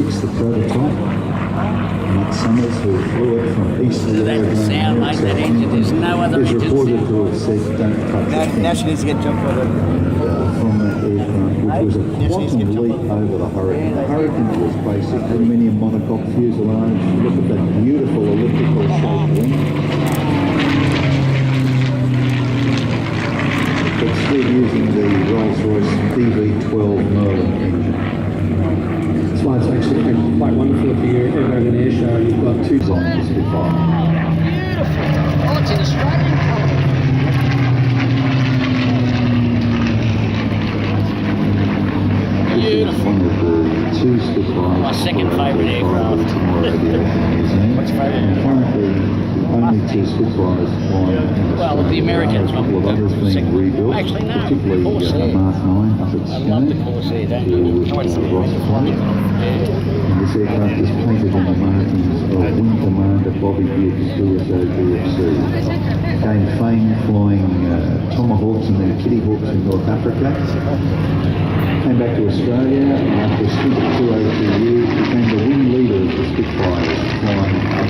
6, the prototype. Matt Summers, who flew it from East Illawarra. That sound like that engine, there's no other is engine reported sound. to have said, don't touch it. Now she needs to get jumped over. From that aircraft, which was a quantum leap over the Hurricane. The Hurricane was basic aluminium monocoque fuselage. Look at that beautiful elliptical shaped wing. But still using the Rolls-Royce PV12 Merlin engine. That's why it's actually quite wonderful if you're ever at an air show and you've got two On the Spitfire. Beautiful. Oh, it's in Australian colour. Beautiful. One of the two Spitfires. My second favourite aircraft. What's your favourite? Currently, only two Spitfires flying in Well, the Australia. Americans A couple of others being second. rebuilt, Actually, no, particularly Corsair. Mark 9 up at I love the Skye. Corsair, don't To you? Ross Flight. And this aircraft is painted in the markings of Wing Commander Bobby Gibbs, USA GFC. Gained fame flying Tomahawks and then Kitty Hawks in North Africa. Came back to Australia after a stint of 2 years, became the wing leader of the Spitfires, flying up